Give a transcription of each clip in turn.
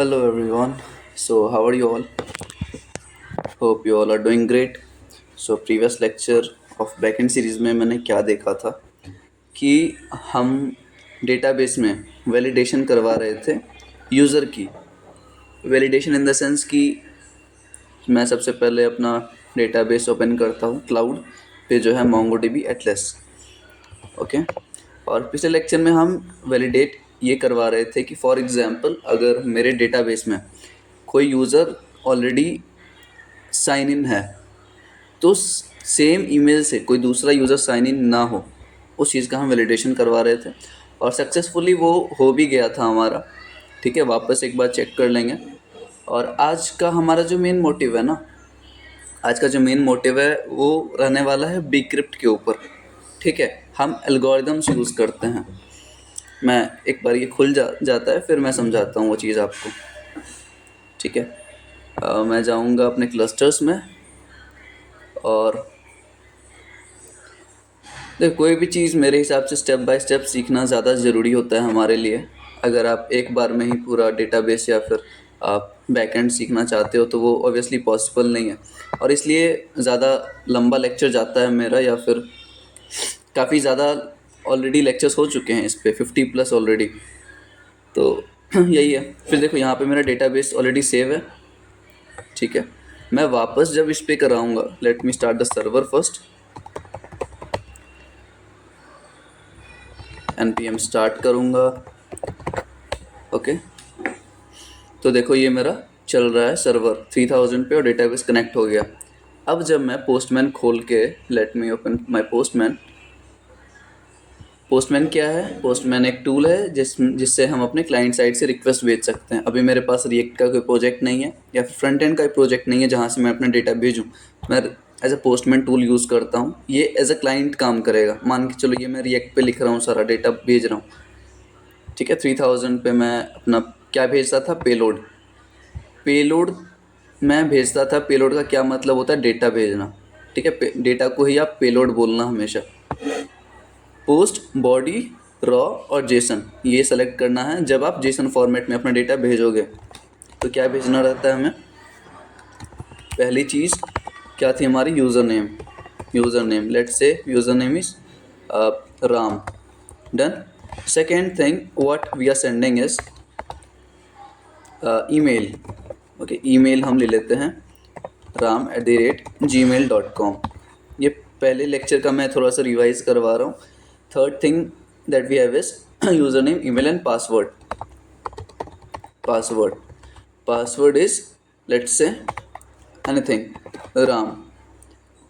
Hello everyone. So how are you all? Hope you all are doing great. So previous lecture of backend series में मैंने क्या देखा था कि हम डेटाबेस में वैलिडेशन करवा रहे थे यूज़र की। वैलिडेशन इन द सेंस कि मैं सबसे पहले अपना डेटाबेस ओपन करता हूँ क्लाउड पे जो है MongoDB एटलस। ओके। और पिछले लेक्चर में हम वैलिडेट ये करवा रहे थे कि फॉर एग्जांपल अगर मेरे डेटाबेस में कोई यूज़र ऑलरेडी साइन इन है तो सेम ईमेल से कोई दूसरा यूज़र साइन इन ना हो, उस चीज़ का हम वैलिडेशन करवा रहे थे और सक्सेसफुली वो हो भी गया था हमारा। ठीक है, वापस एक बार चेक कर लेंगे। और आज का हमारा जो मेन मोटिव है ना, आज का जो मेन मोटिव है वो रहने वाला है बीक्रिप्ट के ऊपर। ठीक है, हम एल्गोरिदम्स यूज़ करते हैं। मैं एक बार ये खुल जाता है फिर मैं समझाता हूँ वो चीज़ आपको। ठीक है, मैं जाऊँगा अपने क्लस्टर्स में और देखो कोई भी चीज़ मेरे हिसाब से स्टेप बाय स्टेप सीखना ज़्यादा ज़रूरी होता है हमारे लिए। अगर आप एक बार में ही पूरा डेटाबेस या फिर आप बैकएंड सीखना चाहते हो तो वो ऑब्वियसली पॉसिबल नहीं है और इसलिए ज़्यादा लंबा लेक्चर जाता है मेरा, या फिर काफ़ी ज़्यादा ऑलरेडी लेक्चर्स हो चुके हैं इस पे 50+ ऑलरेडी। तो यही है। फिर देखो यहाँ पे मेरा डेटाबेस ऑलरेडी सेव है। ठीक है, मैं वापस जब इस पे कराऊँगा, let me start the server first, npm start करूँगा। ओके, तो देखो ये मेरा चल रहा है सर्वर 3000 पे और डेटाबेस कनेक्ट हो गया। अब जब मैं पोस्टमैन खोल के, let me open my postman. Postman क्या है? पोस्टमैन एक टूल है जिससे हम अपने क्लाइंट साइड से रिक्वेस्ट भेज सकते हैं। अभी मेरे पास रिएक्ट का कोई प्रोजेक्ट नहीं है या फिर फ्रंट एंड का प्रोजेक्ट नहीं है जहाँ से मैं अपना डेटा भेजूँ। मैं as a postman tool use करता हूँ। ये एज अ क्लाइंट काम करेगा। मान के चलो ये मैं रिएक्ट पे लिख रहा हूँ, सारा डेटा भेज रहा हूँ। ठीक है, 3000 पे मैं अपना क्या भेजता था? पेलोड। पेलोड मैं भेजता था। पेलोड का क्या मतलब होता है? डेटा भेजना। ठीक है, डेटा को ही आप पेलोड बोलना हमेशा। पोस्ट, बॉडी, रॉ और जेसन ये सेलेक्ट करना है जब आप जेसन फॉर्मेट में अपना डेटा भेजोगे। तो क्या भेजना रहता है हमें? पहली चीज़ क्या थी हमारी? User name. User name, let's say user name is Ram. Done. Second thing what we are sending is email. Okay, email हम ले लेते हैं ram@gmail.com। ये पहले लेक्चर का मैं थोड़ा सा रिवाइज करवा रहा हूँ। Third thing that we have is user name, email and password. Password is let's say anything Ram.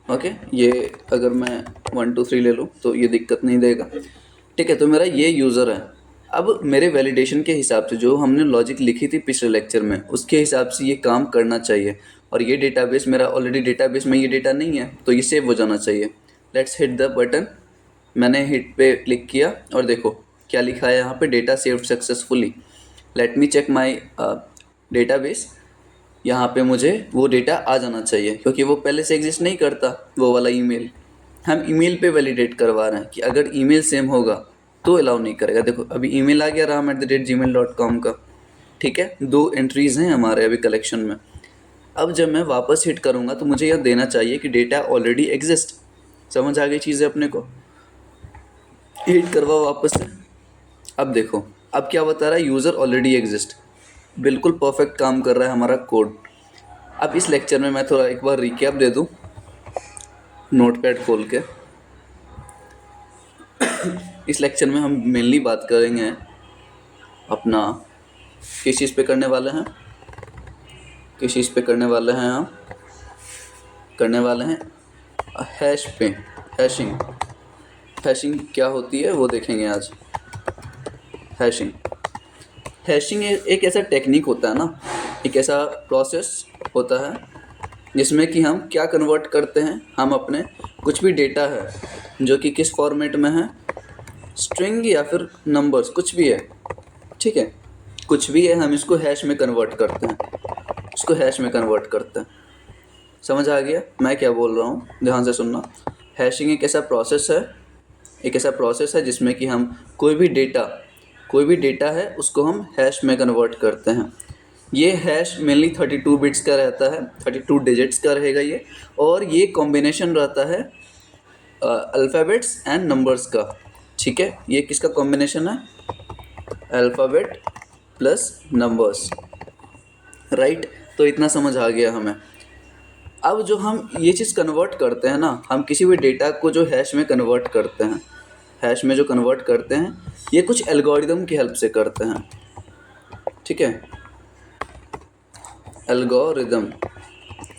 Okay, ये अगर मैं 1 2 3 ले लूँ तो ये दिक्कत नहीं देगा। ठीक है, तो मेरा ये यूज़र है। अब मेरे वैलिडेशन के हिसाब से जो हमने लॉजिक लिखी थी पिछले लेक्चर में, उसके हिसाब से ये काम करना चाहिए। और ये डेटाबेस मेरा ऑलरेडी डेटाबेस में ये डेटा नहीं है तो ये सेव हो जाना चाहिए। Let's hit the button. मैंने हिट पे क्लिक किया और देखो क्या लिखा है यहाँ पे? Data saved successfully. Let me check my database. यहाँ पे मुझे वो डेटा आ जाना चाहिए क्योंकि वो पहले से एग्जिस्ट नहीं करता, वो वाला ईमेल। हम ईमेल पे वैलिडेट करवा रहे हैं कि अगर ईमेल सेम होगा तो अलाउ नहीं करेगा। देखो अभी ईमेल आ गया ram@gmail.com का। ठीक है, 2 एंट्रीज हैं हमारे अभी कलेक्शन में। अब जब मैं वापस हिट करूँगा तो मुझे यह देना चाहिए कि डेटा ऑलरेडी एग्जिस्ट। समझ आ गई चीज़ें अपने को? हिट करवाओ वापस से। अब देखो अब क्या बता रहा है? User already exist. बिल्कुल परफेक्ट काम कर रहा है हमारा कोड। अब इस लेक्चर में मैं थोड़ा एक बार रिकैप दे दूँ नोटपैड खोल के। इस लेक्चर में हम मेनली बात करेंगे अपना किस चीज़ पे करने वाले हैं, किस चीज़ पे करने वाले हैं हम? करने वाले हैं हैश पे, हैशिंग। हैशिंग क्या होती है वो देखेंगे आज। हैशिंग हैशिंग एक ऐसा टेक्निक होता है ना, एक ऐसा प्रोसेस होता है जिसमें कि हम क्या कन्वर्ट करते हैं? हम अपने कुछ भी डेटा है जो कि किस फॉर्मेट में है, स्ट्रिंग या फिर नंबर्स, कुछ भी है। ठीक है, कुछ भी है, हम इसको हैश में कन्वर्ट करते हैं। इसको हैश में कन्वर्ट करते हैं। समझ आ गया मैं क्या बोल रहा हूँ? ध्यान से सुनना। हैशिंग एक ऐसा प्रोसेस है, एक ऐसा प्रोसेस है जिसमें कि हम कोई भी डेटा है उसको हम हैश में कन्वर्ट करते हैं। ये हैश मेनली 32 बिट्स का रहता है, 32 डिजिट्स का रहेगा ये, और ये कॉम्बिनेशन रहता है अल्फ़ाबेट्स एंड नंबर्स का। ठीक है, ये किसका कॉम्बिनेशन है? Alphabet plus numbers, right. तो इतना समझ आ गया हमें। अब जो हम ये चीज़ कन्वर्ट करते हैं ना, हम किसी भी डेटा को जो हैश में कन्वर्ट करते हैं, हैश में जो कन्वर्ट करते हैं, ये कुछ एल्गोरिदम की हेल्प से करते हैं। ठीक है, एल्गोरिदम।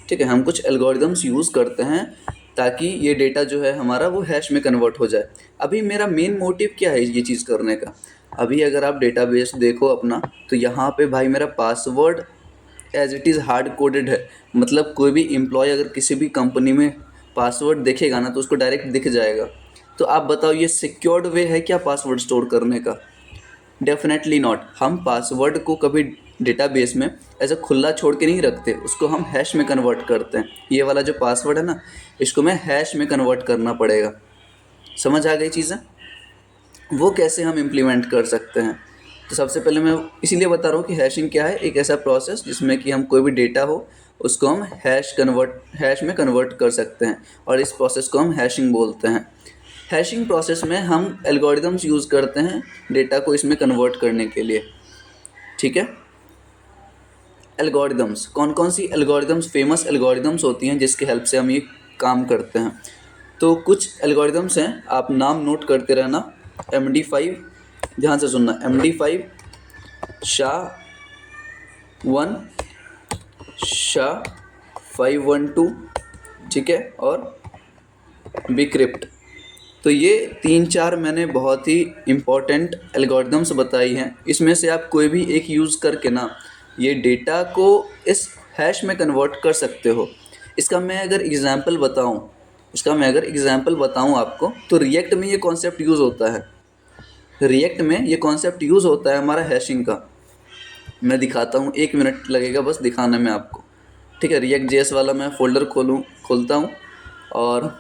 ठीक है, हम कुछ एल्गोरिदम्स यूज़ करते हैं ताकि ये डेटा जो है हमारा वो हैश में कन्वर्ट हो जाए। अभी मेरा मेन मोटिव क्या है ये चीज़ करने का? अभी अगर आप डेटाबेस देखो अपना, तो यहाँ पे भाई मेरा password as it is hard coded है। मतलब कोई भी एम्प्लॉय अगर किसी भी कंपनी में पासवर्ड देखेगा ना, तो उसको डायरेक्ट दिख जाएगा। तो आप बताओ, ये सिक्योर्ड वे है क्या पासवर्ड स्टोर करने का? Definitely not. हम पासवर्ड को कभी डेटाबेस में ऐसा खुला छोड़ के नहीं रखते, उसको हम हैश में कन्वर्ट करते हैं। ये वाला जो पासवर्ड है ना, इसको मैं हैश में कन्वर्ट करना पड़ेगा। समझ आ गई चीज़ें? वो कैसे हम इम्प्लीमेंट कर सकते हैं? तो सबसे पहले मैं इसीलिए बता रहा हूँ कि हैशिंग क्या है। एक ऐसा प्रोसेस जिसमें कि हम कोई भी डेटा हो उसको हम हैश में कन्वर्ट कर सकते हैं, और इस प्रोसेस को हम हैशिंग बोलते हैं। हैशिंग प्रोसेस में हम एल्गोरिदम्स यूज़ करते हैं डेटा को इसमें कन्वर्ट करने के लिए। ठीक है, एल्गोरिदम्स, कौन कौन सी एल्गोरिदम्स, फेमस एल्गोरिदम्स होती हैं जिसके हेल्प से हम ये काम करते हैं। तो कुछ एल्गोरिदम्स हैं, आप नाम नोट करते रहना। MD5, ध्यान से सुनना, MD5, SHA-1, SHA-512, ठीक है, और Bcrypt। तो ये 3-4 मैंने बहुत ही इम्पोर्टेंट एल्गोरिदम्स बताई हैं। इसमें से आप कोई भी एक यूज़ करके ना ये डेटा को इस हैश में कन्वर्ट कर सकते हो। इसका मैं अगर एग्ज़ाम्पल बताऊं आपको, तो रिएक्ट में ये कॉन्सेप्ट यूज़ होता है। रिएक्ट में ये कॉन्सेप्ट यूज़ होता है हमारा हैशिंग का। मैं दिखाता हूँ, 1 मिनट लगेगा बस दिखाने में आपको। ठीक है, React.js वाला मैं फ़ोल्डर खोलता हूँ। और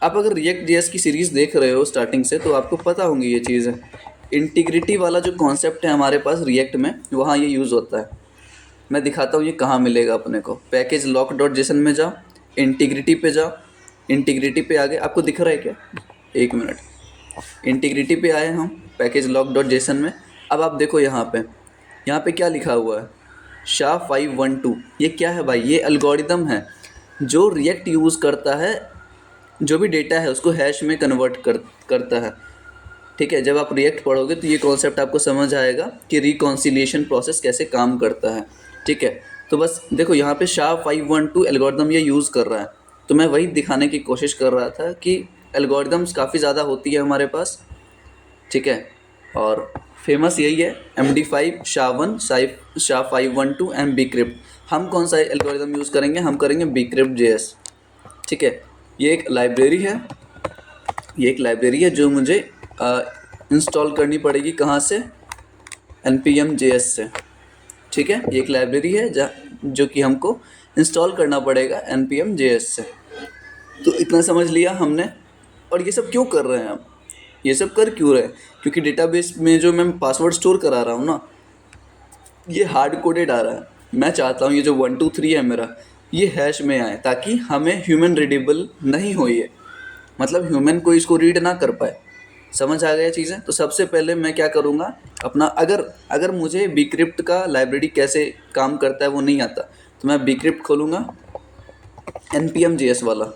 आप अगर React.js की सीरीज़ देख रहे हो स्टार्टिंग से, तो आपको पता होंगी ये चीज़ें। इंटीग्रिटी वाला जो कॉन्सेप्ट है हमारे पास रिएक्ट में, वहाँ ये यूज़ होता है। मैं दिखाता हूँ ये कहाँ मिलेगा अपने को। पैकेज lock.json में जाओ, इंटीग्रिटी पे जाओ। इंटीग्रिटी पे आगे आपको दिख रहा है क्या? 1 मिनट, इंटीग्रिटी पे आए हम पैकेज lock.json में। अब आप देखो यहाँ पे क्या लिखा हुआ है? SHA-512। ये क्या है भाई? ये एल्गोरिदम है जो रिएक्ट यूज़ करता है, जो भी डेटा है उसको हैश में कन्वर्ट करता है। ठीक है, जब आप रिएक्ट पढ़ोगे तो ये कॉन्सेप्ट आपको समझ आएगा कि रिकॉन्सिलिएशन प्रोसेस कैसे काम करता है। ठीक है, तो बस देखो यहाँ पे SHA-512 एल्गोरिदम ये यूज़ कर रहा है। तो मैं वही दिखाने की कोशिश कर रहा था कि एल्गोरिदम्स काफ़ी ज़्यादा होती है हमारे पास। ठीक है, और फेमस यही है, MD5, SHA-1, SHA-512 and Bcrypt। हम कौन सा एल्गोरिदम यूज़ करेंगे? हम करेंगे Bcrypt.js। ठीक है, ये एक लाइब्रेरी है जो मुझे इंस्टॉल करनी पड़ेगी। कहाँ से? npm.js से। ठीक है, ये एक लाइब्रेरी है जो कि हमको इंस्टॉल करना पड़ेगा npm.js से। तो इतना समझ लिया हमने। और ये सब क्यों कर रहे हैं हम? ये सब कर क्यों रहे हैं? क्योंकि डेटाबेस में जो मैं पासवर्ड स्टोर करा रहा हूँ ना, ये हार्ड कोडेड आ रहा है। मैं चाहता हूँ ये जो 1 2 3 है मेरा, ये हैश में आए, ताकि हमें ह्यूमन रीडेबल नहीं हो ये। मतलब ह्यूमन को इसको रीड ना कर पाए। समझ आ गया चीज़ें? तो सबसे पहले मैं क्या करूँगा अपना, अगर मुझे Bcrypt का लाइब्रेरी कैसे काम करता है वो नहीं आता, तो मैं Bcrypt खोलूँगा, npm.js वाला।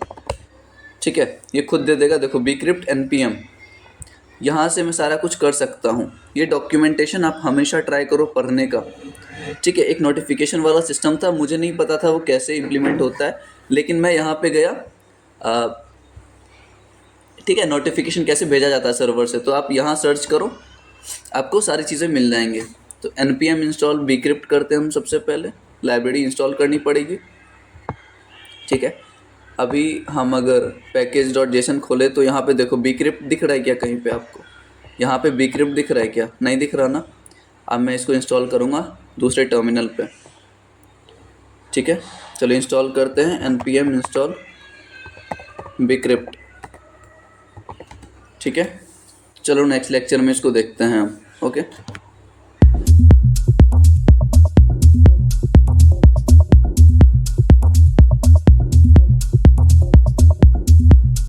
ठीक है, ये खुद दे देगा, देखो Bcrypt npm। यहाँ से मैं सारा कुछ कर सकता हूँ। ये डॉक्यूमेंटेशन आप हमेशा ट्राई करो पढ़ने का। ठीक है, एक नोटिफिकेशन वाला सिस्टम था, मुझे नहीं पता था वो कैसे इम्प्लीमेंट होता है, लेकिन मैं यहाँ पे गया। ठीक है, नोटिफिकेशन कैसे भेजा जाता है सर्वर से, तो आप यहाँ सर्च करो, आपको सारी चीज़ें मिल जाएंगे। तो npm इंस्टॉल Bcrypt करते हैं हम। सबसे पहले लाइब्रेरी इंस्टॉल करनी पड़ेगी। ठीक है, अभी हम अगर package.json खोले तो यहाँ पे देखो Bcrypt दिख रहा है क्या कहीं पे आपको? यहाँ पे Bcrypt दिख रहा है क्या? नहीं दिख रहा ना। अब मैं इसको इंस्टॉल करूँगा दूसरे टर्मिनल पे। ठीक है, चलो इंस्टॉल करते हैं npm इंस्टॉल Bcrypt। ठीक है, चलो नेक्स्ट लेक्चर में इसको देखते हैं हम। ओके।